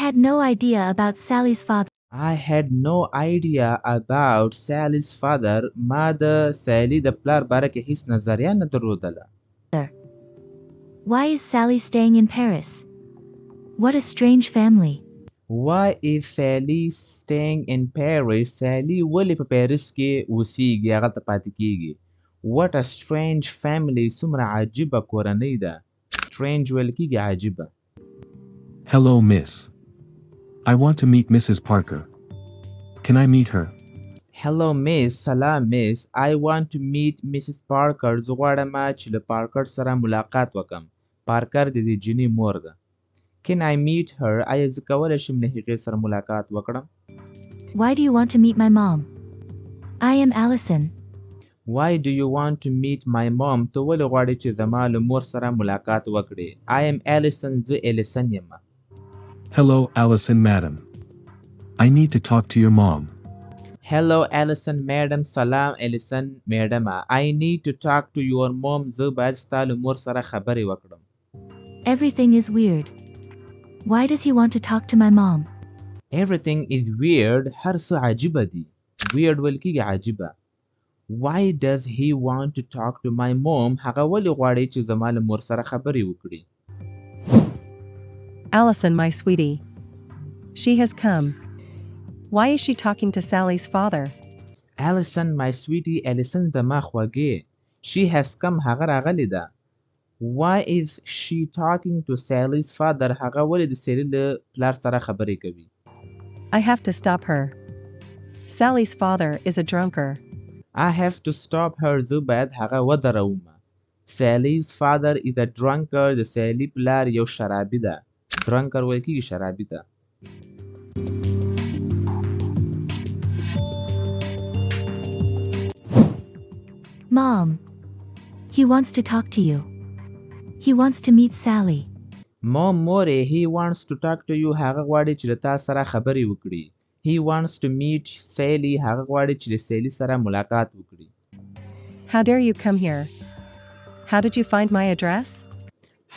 had no idea about Sally's father. I had no idea about Sally's father. ما د سالی د پلار باره کې هیڅ نظریه نه درلودله. Why is Sally staying in Paris? What a strange family. Why is Sally staying in Paris? Sally ولې په پیرس کې اوسیږي هغه ته پاتې کیږي. What a strange family. څومره عجیبه کورنۍ ده. Strange ویل کیږي عجیبه. Hello, miss. I want to meet Mrs. Parker. Can I meet her? Hello miss. سلام miss. I want to meet Mrs. Parker. زه غواړم چې له پارکر سره ملاقات وکم. پارکر د دې جینۍ مور ده. Can I meet her? آیا زه کولی شم له هغې سره ملاقات وکړم؟ Why do you want to meet my mom? I am Allison. Why do you want to meet my mom? ته ولې غواړې چې زما له مور سره ملاقات وکړې؟ I am Allison. زه الیسن یم. Hello, Allison, madam. I need to talk to your mom. Hello, Allison, madam. سلام الیسن میډم. I need to talk to your mom. زه باید ستا له مور سره خبرې وکړم. Everything is weird. Why does he want to talk to my mom? Everything is weird. هر څه عجیبه دي. Weird ویل کیږي عجیبه. Why does he want to talk to my mom? هغه ولې غواړي چې زما له مور سره خبرې وکړي. Allison, my sweetie. She has come. Why is she talking to Sally's father? Allison, my sweetie. Allison زما خوږې. She has come. هغه راغلی ده. Why is she talking to Sally's father? هغه ولې د سیلی له پلار سره خبرې کوي. I have to stop her. Sally's father is a drunker. I have to stop her. زه باید هغه ودروم. Sally's father is a drunkard. د سیلی پلار یو شرابي ده. Drunker ویل کیږي شرابي ده. Mom. He wants to talk to you. He wants to meet Sally. Mom مورې he wants to talk to you. هغه غواړي چې له تا سره خبرې وکړي. He wants to meet Sally. هغه غواړي چې له سیلی سره ملاقات وکړي. How dare you come here? How did you find my address?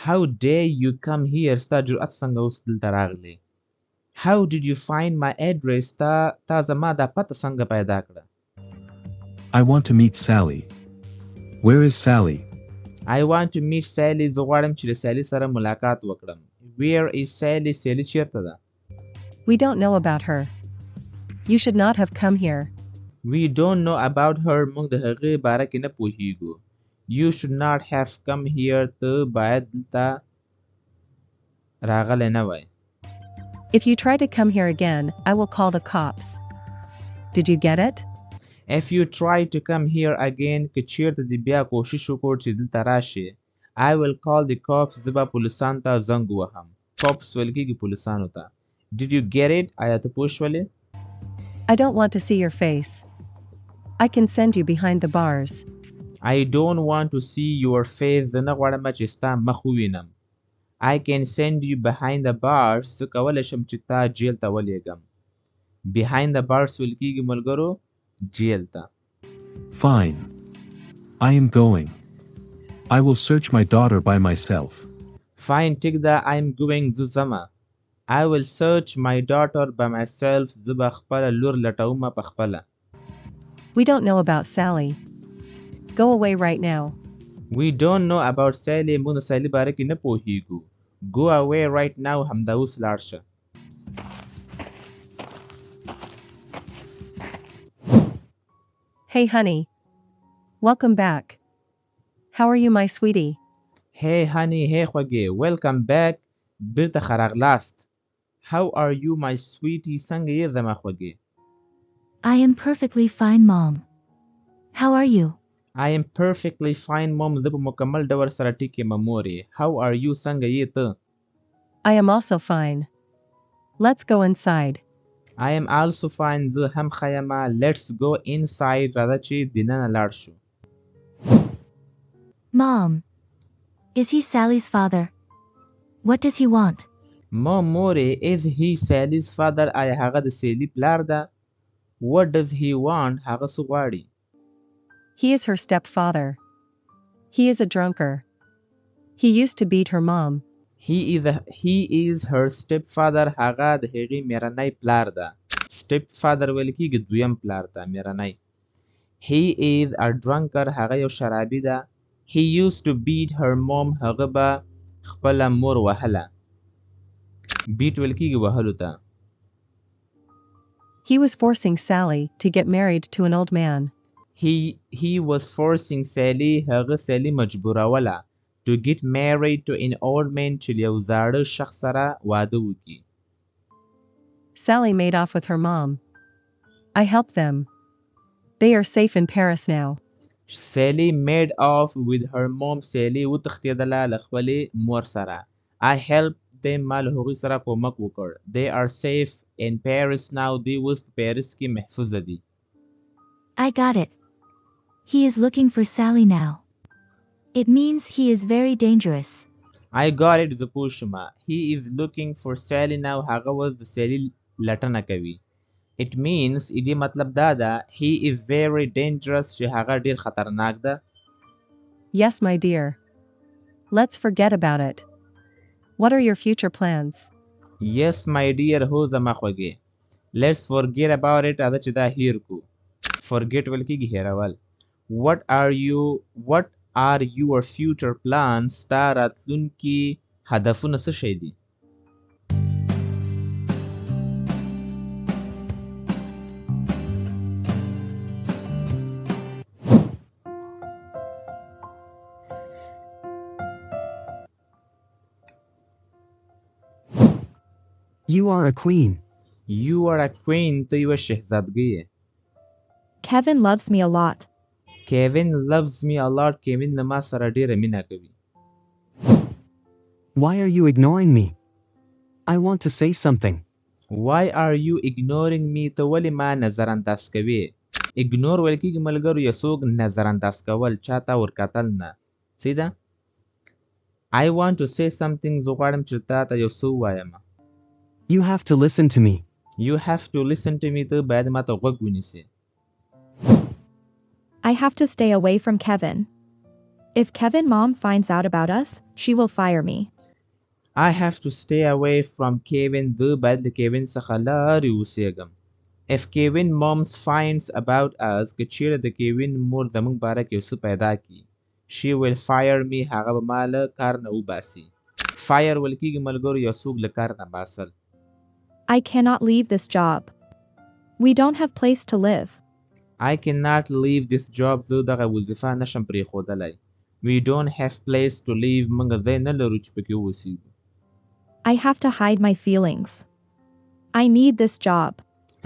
How dare you come here? ستا جرأت څنګه اوس دلته راغلی. How did you find my address? تا زما دا پته څنګه پیدا کړه. I want to meet Sally. Where is Sally? I want to meet Sally. زه غواړم چې له سیلی سره ملاقات وکړم. Where is Sally? سیلی چیرته ده. We don't know about her. You should not have come here. We don't know about her. موږ د هغې باره کې نه پوهیږو. You should not have come here. ته باید دلته راغلی نه وای. If you try to come here again, I will call the cops. Did you get it? If you try to come here again, که چیرته دې بیا کوشش وکړ چې دلته راشې. I will call the cops. زه به پولیسانو ته زنګ ووهم. Cops ویل کېږي پولیسانو ته. Did you get it? آیا ته پوه شولې؟ I don't want to see your face. I can send you behind the bars. I don't want to see your face. زه نه غواړم چې ستا مخ ووینم. I can send you behind the bars. زه کولی شم چې تا جیل ته ولیږم. Behind the bars ویل کېږي ملګرو جیل ته. Fine. I am going. I will search my daughter by myself. Fine, ټیک ده. I am going. زه ځمه. I will search my daughter by myself. زه به خپله لور لټومه په خپله. We don't know about Sally. Go away right now. We don't know about Sally. موږ د سیلی باره کې نه پوهیږو. Go away right now. همدا اوس لاړ شه. Hey honey. Welcome back. How are you, my sweetie? Hey honey. Hey خوږې. Welcome back. بیرته ښه راغلاست. How are you, my sweetie? څنګه یې زما خوږې؟ I am perfectly fine, Mom. How are you? I am perfectly fine, Mom. زه په مکمل ډول سره ټیک یم مورې. How are you? څنګه یې ته؟ I am also fine. Let's go inside. I am also fine. زه هم ښه یم. Let's go inside. راځه چې دننه لاړ شو. Mom. Is he Sally's father? What does he want? Mom مورې is he Sally's father? آیا هغه د سیلی پلار ده؟ What does he want? هغه څه غواړي؟ He is her stepfather. He is a drunker. He used to beat her mom. he is her stepfather هغه د هغې میرنی پلار ده stepfather ویل کېږي دویم پلار ته میرنی he is a drunkard هغه یو شرابي ده he used to beat her mom هغه به خپله مور وهله beat ویل کېږي وهلو ته He was forcing Sally to get married to an old man. he was forcing Sally هغه سالی مجبوروله to get married to an old man چې له یو زاړه شخص سره واده وکړي Sally made off with her mom. I helped them. They are safe in Paris now. Sally made off with her mom Sally وتښتېدله له خپلې مور سره I helped them ما له هغوی سره کومک وکړ They are safe in Paris now دوی اوس په پیرس کې محفوظه دي I got it. He is looking for Sally now. It means he is very dangerous. I got it زه پوه شومه He is looking for Sally now هغه اوس د سیلي لټنه کوي It means دې مطلب دا ده He is very dangerous چې هغه ډیر خطرناک ده Yes, my dear. Let's forget about it. What are your future plans? Yes my dear هو زما خوږې Let's forget about it راځه چې دا هیر کو Forget ویل کېږي هیرول What are your future plans ستا راتلونکي هدفونه څه شی دي You are a queen. You are a queen ته یوه شهزادګۍ یې Kevin loves me a lot. Kevin loves me a lot Kevin له ما سره ډیره مینه کوي Why are you ignoring me? I want to say something. Why are you ignoring me ته ولې ما نظر انداز کوي Ignore ویل کېږي ملګرو یو څوک نظر انداز کول چاته ورکتل نه صحیح ده I want to say something زه غواړم چې تا ته یو څه ووایم You have to listen to me. You have to listen to me ته باید ما ته غوږ ونیسې I have to stay away from Kevin. If Kevin mom finds out about us, she will fire me. I have to stay away from Kevin زه باید د Kevin څخه لرې اوسېږم If Kevin moms finds about us که چیرې د Kevin مور زموږ باره کې یو څه پیدا کړي She will fire me هغه به ما له کار نه وباسي Fire ویل کېږي ملګرو یو څوک له کار نه باسل I cannot leave this job. We don't have place to live. I cannot leave this job زه دغه وظیفه نشم پرېښودلی We don't have place to live موږ ځای نه لرو چې پکې واوسېږو I have to hide my feelings. I need this job.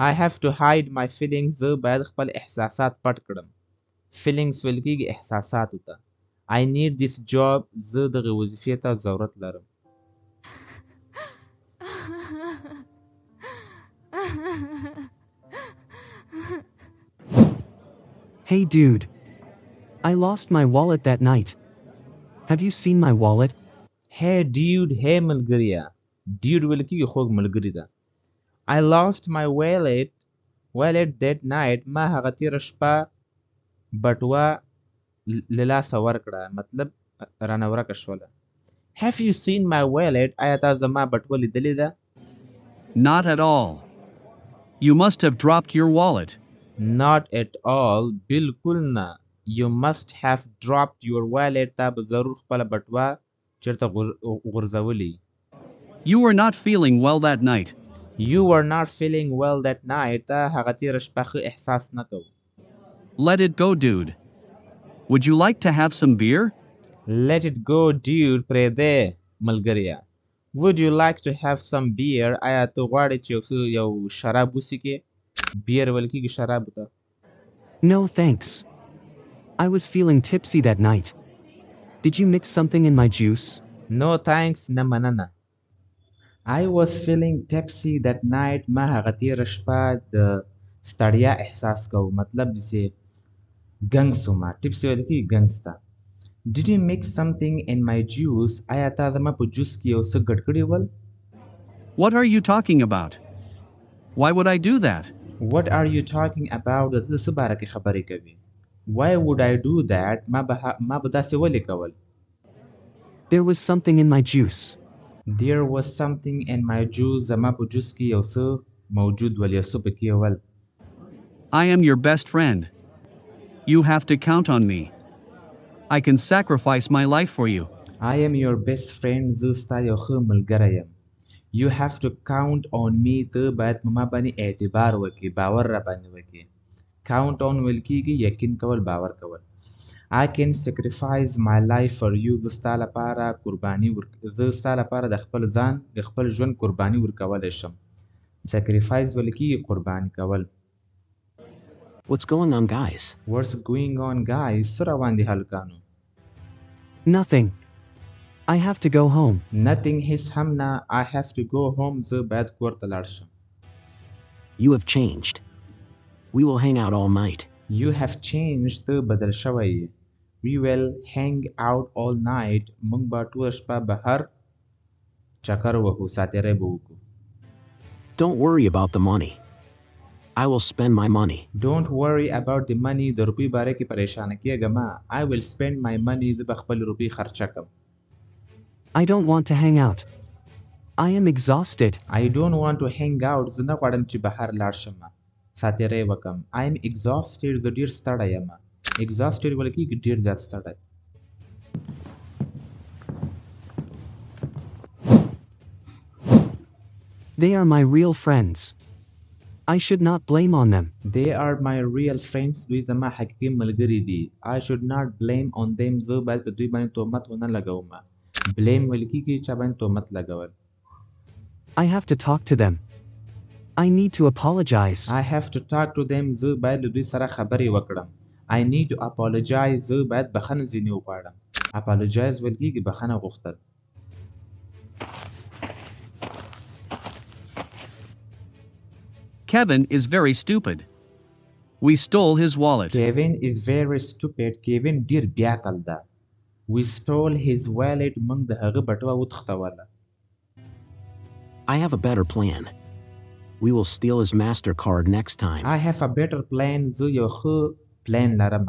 I have to hide my feelings زه باید خپل احساسات پټ کړم Feelings ویل کېږي احساساتو ته I need this job زه دغه وظیفې ته ضرورت لرم Hey dude. I lost my wallet that night. Have you seen my wallet? Hey dude hey ملګريه Dude ویل کېږي خوږ ملګري ده I lost my wallet that night ما هغه تېره شپه بټوه له لاسه ورکړه مطلب رانه ورکه شوله Have you seen my wallet آیا تا زما بټوه لیدلې ده Not at all. You must have dropped your wallet. Not at all بالکل نه You must have dropped your wallet تا به ضرور خپله بټوه چېرته غورځولې You were not feeling well that night. You were not feeling well that night تا هغه تېره شپه ښه احساس نه کوو Let it go, dude. Would you like to have some beer? Let it go dude پرېږدی ملګریه Would you like to have some beer آیا ته غواړې چې یو شراب وڅښې بیر ویل کېږي شراب ته No thanks. I was feeling tipsy that night. Did you mix something in my juice? No thanks نه مننه I was feeling tipsy that night ما هغه تېره شپه د ستړیا احساس کوو مطلب داسې ګنګ سومه ټپسي ویل کېږي ګنګس ته Did you mix something in my juice آیا تا زما په جوس کې یو څه ګډ کړي ول What are you talking about? Why would I do that? What are you talking about د څه باره کې خبرې کوي Why would I do that ما به داسې ولې کول There was something in my juice. There was something in my juice زما په جوس کې یو څه موجود ول یو څه پکې ول. I am your best friend. You have to count on me. I can sacrifice my life for you. I am your best friend زه ستا یو ښه ملګری یم. You have to count on me ته باید په ما باندې اعتبار وکړې باور را باندې وکړې. Count on ویل کېږي یقین کول باور کول. I can sacrifice my life for you زه ستا لپاره د خپل ځان د خپل ژوند قرباني ورکولی شم. Sacrifice ویل کېږي قرباني کول. What's going on, guys? What's going on, guys? څه روان دي هلکانو؟ Nothing. I have to go home. Nothing هیڅ هم نه. I have to go home زه باید کور ته لاړ شم. You have changed. We will hang out all night. You have changed ته بدل شوی یې. We will hang out all night موږ به ټوله شپه بهر چکر وهو ساتیری به وکړو. Don't worry about the money. I will spend my money. Don't worry about the money د روپۍ باره کې پریشانه کېږه مه. I will spend my money زه به خپل روپۍ خرچه کړم. I don't want to hang out. I am exhausted. I don't want to hang out زه نه غواړم چې بهر لاړ شم ساتیری وکړم. I am exhausted زه ډېر ستړی یم. Exhausted ویل کېږي ډېر زیات ستړی. They are my real friends. I should not blame on them. They are my real friends دوی زما حقیقي ملګري دي. I should not blame on them زه باید په دوی باندې تهمت ونه لګوم. Blame ویل کېږي چا باندې تهمت لګول. I have to talk to them. I need to apologize. I have to talk to them زه باید له دوی سره خبرې وکړم. I need to apologize زه باید بخښنه ځینې وغواړم. Apologize ویل کېږي بخښنه غوښتل. Kevin is very stupid. We stole his wallet. Kevin is very stupid. Kevin ډېر بیعقل ده. We stole his wallet موږ د هغه بټوه وتښتوله. I have a better plan. We will steal his MasterCard next time. I have a better plan زه یو ښه پلان لرم.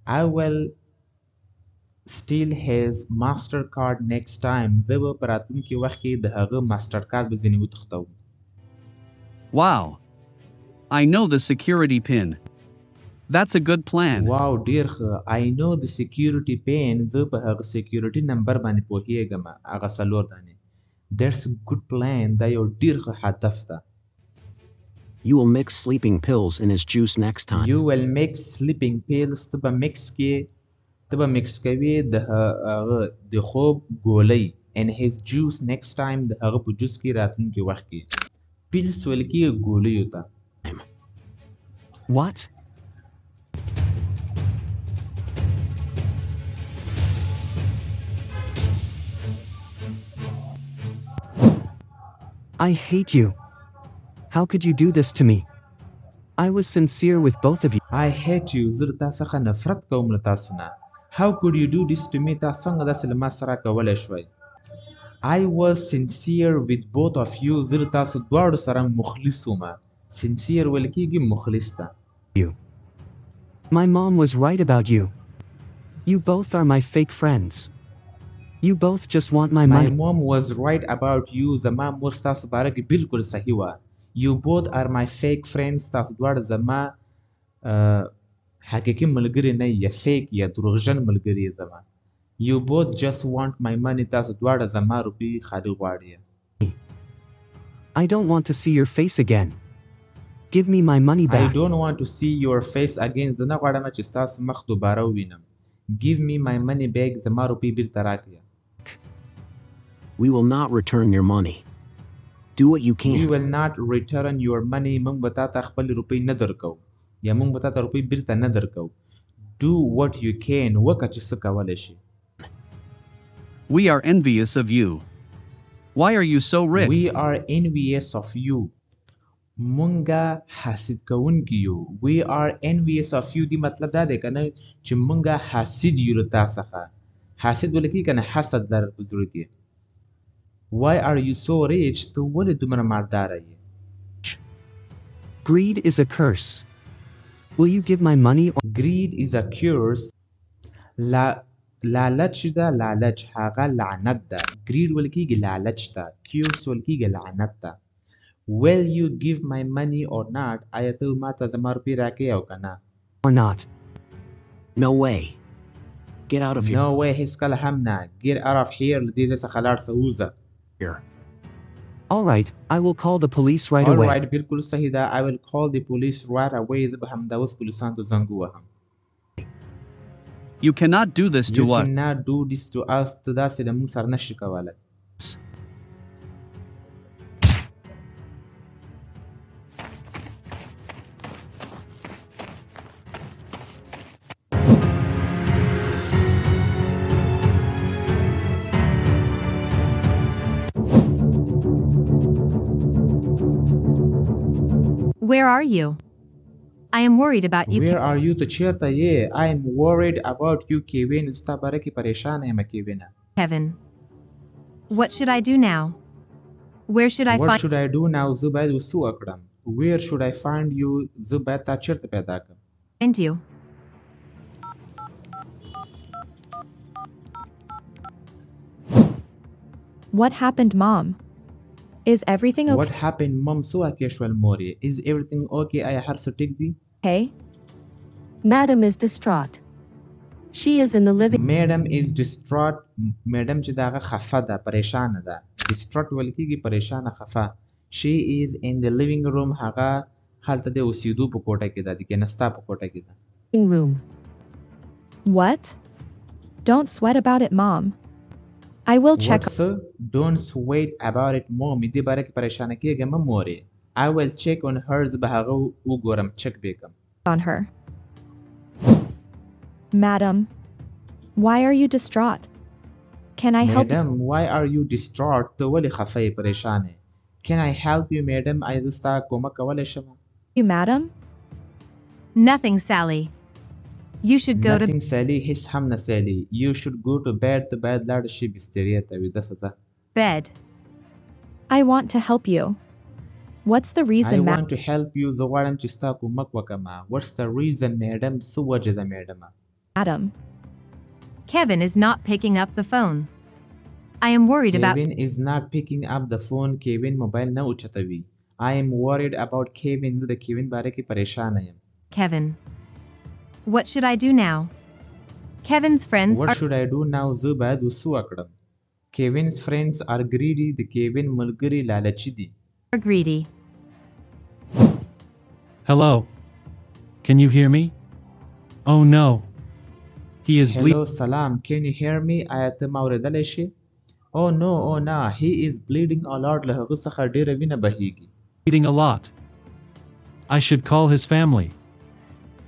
I will steal his MasterCard next time زه به په راتلونکي وخت کې د هغه ماسټر کارت به ځینې وتښتوم. Wow. I know the security pin. That's a good plan. Wow ډېر ښه. I know the security pin زه په هغه security نمبر باندې پوهیږم هغه 4 دانې. That's a good plan دا یو ډېر ښه هدف ده. You will mix sleeping pills in his juice next time. You will mix sleeping pills ته به mix کوي د خوب ګولۍ in his juice next time د هغه په جوس کې راتلونکي وخت کې. Pills ویل کېږي ګولیو ته. What? I hate you. How could you do this to me? I was sincere with both of you. I hate you. زه له تا څخه نفرت کوم له تاسو نه. How could you do this to me? تا څنګه داسې له ما سره کولی شوی؟ I was sincere with both of you. زه له تاسو دواړو سره مخلص وم. Sincere ویل کېږي مخلص ته. My mom was right about you. You both are my fake friends. You both just want my money. My mom was right about you. زما مور ستاسو باره کې بالکل صحیح وه. You both are my fake friends. تاسو دواړه زما حقیقي ملګري نه یا fake یا دروغجن ملګري زما. You both just want my money. تاسو دواړه زما روپۍ خالي غواړئ. I don't want to see your face again. Give me my money back. I don't want to see your face again. زه نه غواړم چې ستاسو مخ دوباره ووینم. Give me my money back. زما روپۍ بیرته راکړه. We will not return your money. Do what you can. We will not return your money. موږ به تا ته خپل روپۍ نه درکو. یا موږ به تا ته روپۍ بیرته نه درکو. Do what you can. وکړه چې څه کولی شي. We are envious of you. Why are you so rich? We are envious of you. مونږه حسد کوونکي یو. We are envious of you دی مطلب دا دی کنه چې مونږه حسد یو له تا څخه. حسد ویل کېږي کنه حسد در په زړه کې. Why are you so rich? ته ولې دومره مالداره یې؟ Greed is a curse. Will you give my money? Greed is a curse. لالچ ده لالچ هغه لعنت ده greed ویل کیږي لالچ ته curse ویل کیږي لعنت ته will you give my money or not آیا ته ماته زما روپۍ راکې او که نه Or not. No way. Get out of no way هیڅکله هم نه get out of here له دې ځای څخه لاړ شه ووځه here. All right, I will call the police right all away. right بالکل صحیح ده I will call the police right away زه به همدا اوس پولیسانو ته زنګ ووهم You cannot do this to you us. cannot do this to us ته داسې له موږ سره نشي کولی Where are you? I am worried about you. Where are you ته چیرته یې I am worried about you کیوین ستا باره کې پریشانه یم کیوینه Kevin. What should I do now? Where should I What find should I do now زه باید اوس څه وکړم Where should I find you زه باید تا چیرته پیدا کړم you? What happened, Mom? Is everything What okay? happened mom څه واقع شول مورې Is everything okay آیا هر څه ټیک دي Madam is distraught. She is in the living Madam is distraught Madam چې داغه خفه ده پریشانه ده distraught ویل کیږي پریشانه خفه She is in the living room هغه هلته د اوسېدو په کوټه کې ده د کېناستا په کوټه کې ده room. What? Don't sweat about it, Mom. I will check. What, sir? Don't sweat about it mom دې باره کې پریشانه کېږه مه مورې I will check on her زه به هغه وګورم چک به کړم on her. Madam, why are you distraught? Can I help Madam, why are you distraught ته ولې خفه یې پریشانه Can I help you madam آیا زه ستا کومک کولی شم you, Madam? Nothing, Sally. You should go Nothing Sally هیڅ هم نه Sally You should go to bed ته باید لاړ شي بسترې ته ویده شه ځه to bed. I want to help you. What's the I reason, want to help you زه غواړم چې ستا کومک وکړم What's the reason madam څه وجه ده madam Madam? Kevin is not picking up the phone. I am worried about Kevin is not picking up the phone Kevin موبایل نه اوچتوي I am worried about Kevin زه د Kevin باره کې پریشانه یم Kevin. What should I do now? Kevin's friends What are should I do now زه باید اوس څه وکړم Kevin's friends are greedy د Kevin ملګري لالچي دي greedy. Hello. Can you hear me? Oh no. He is Hello salam can you hear me آیا ته ما اورېدلی شي Oh no oh no he is bleeding a lot له هغه څخه ډېره وینه بهیږي bleeding a lot. I should call his family.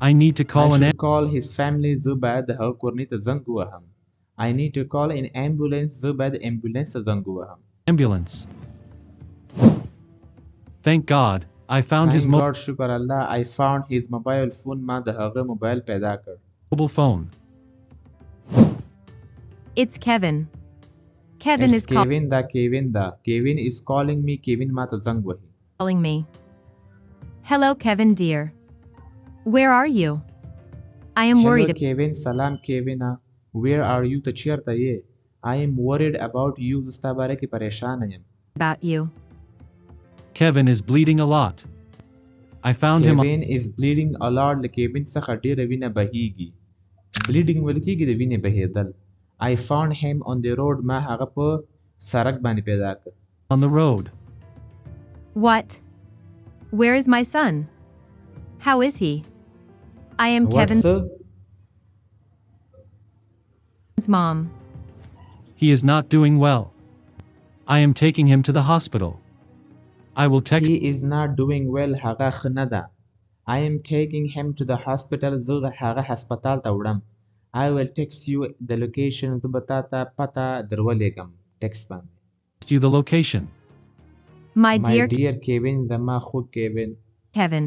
I need to I call an should call his family زه باید د هغه کورنۍ ته زنګ ووهم I need to call an ambulance زه باید ambulance ته زنګ ووهم ambulance. Thank God, I found his Thank God شکر الله I found his mobile phone ما د هغه موبایل پیدا کړ mobile phone. It's Kevin. Kevin It's is Kevin دا Kevin دا Kevin is calling me Kevin ما ته زنګ وهي calling me. Hello, Kevin dear. Where are you? I am worried Hello Kevin سلام Kevin Where are you ته چیرته یې I am worried about you زه ستا باره کې پریشانه یم about you. Kevin is bleeding a lot. I found him Kevin is bleeding a lot له Kevin څخه ډېره وینه بهیږي bleeding ویل کېږي د وینې بهېدل I found him on the road ما هغه په سړک باندې پیدا کړ on the road. What? Where is my son? How is he? I am Kevin's What's mom. He is not doing well. I am taking him to the hospital. I will text He is not doing well هغه ښه نه ده I am taking him to the hospital زه هغه هسپتال ته وړم I will text you the location زه به تا ته پته درولېږم ټکس باندې you the location. My dear Kevin زما خوږ Kevin Kevin.